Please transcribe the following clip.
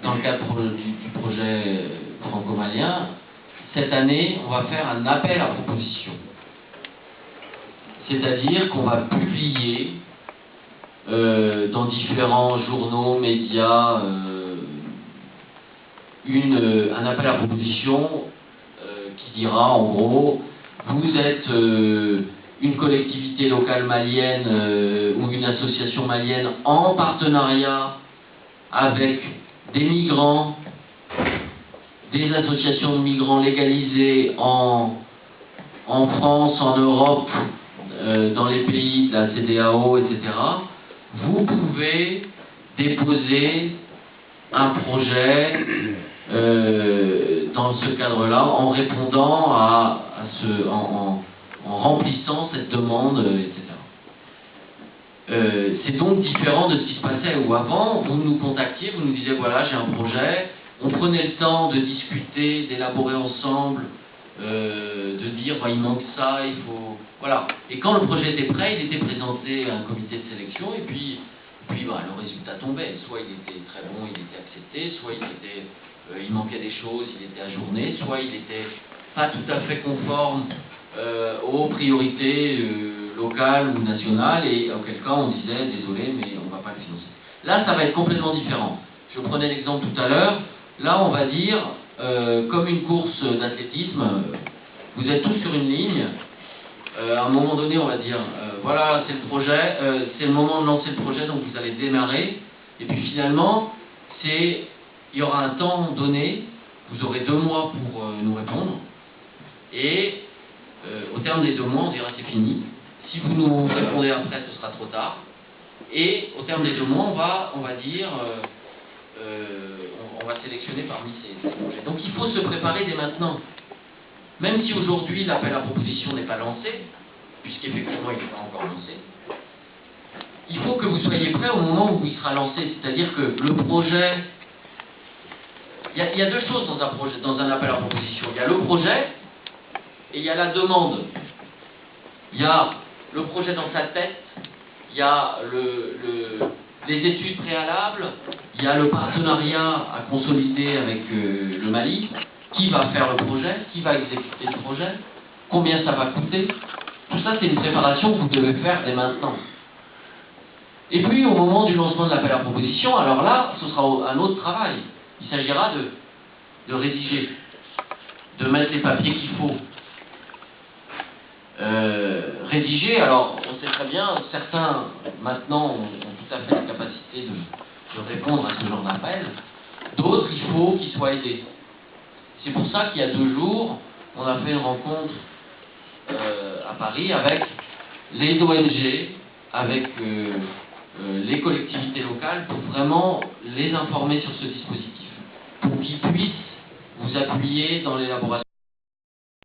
dans le cadre du projet franco-malien, cette année, on va faire un appel à propositions. C'est-à-dire qu'on va publier dans différents journaux, médias, un appel à propositions qui dira en gros, vous êtes une collectivité locale malienne ou une association malienne en partenariat avec des migrants, des associations de migrants légalisées en France, en Europe, dans les pays de la CEDEAO, etc. Vous pouvez déposer un projet dans ce cadre-là en répondant en remplissant cette demande, etc. C'est donc différent de ce qui se passait où avant, vous nous contactiez, vous nous disiez voilà j'ai un projet, on prenait le temps de discuter, d'élaborer ensemble, de dire il manque ça, il faut... Voilà. Et quand le projet était prêt, il était présenté à un comité de sélection et puis le résultat tombait. Soit il était très bon, il était accepté, soit il manquait des choses, il était ajourné, soit il n'était pas tout à fait conforme aux priorités locales ou nationales, et auquel cas on disait désolé mais on ne va pas le financer. Là ça va être complètement différent. Je prenais l'exemple tout à l'heure, là on va dire comme une course d'athlétisme, vous êtes tous sur une ligne, à un moment donné on va dire voilà c'est le projet, c'est le moment de lancer le projet, donc vous allez démarrer, et puis finalement il y aura un temps donné, vous aurez 2 mois pour nous répondre, et au terme des 2 mois on dira c'est fini. Si vous nous répondez après, ce sera trop tard. Et au terme des 2 mois, on va dire, on va sélectionner parmi ces projets. Donc il faut se préparer dès maintenant. Même si aujourd'hui l'appel à proposition n'est pas lancé, puisqu'effectivement il n'est pas encore lancé, il faut que vous soyez prêts au moment où il sera lancé. C'est-à-dire que le projet... Il y a 2 choses dans un appel à proposition. Il y a le projet et il y a la demande. Il y a le projet dans sa tête, il y a les études préalables, il y a le partenariat à consolider avec le Mali, qui va faire le projet, qui va exécuter le projet, combien ça va coûter. Tout ça, c'est une préparation que vous devez faire dès maintenant. Et puis, au moment du lancement de l'appel à proposition, alors là, ce sera un autre travail. Il s'agira de rédiger, de mettre les papiers qu'il faut. Rédiger, alors on sait très bien, certains maintenant ont tout à fait la capacité de répondre à ce genre d'appel, d'autres il faut qu'ils soient aidés. C'est pour ça qu'il y a 2 jours, on a fait une rencontre à Paris avec les ONG, avec les collectivités locales, pour vraiment les informer sur ce dispositif, pour qu'ils puissent vous appuyer dans l'élaboration.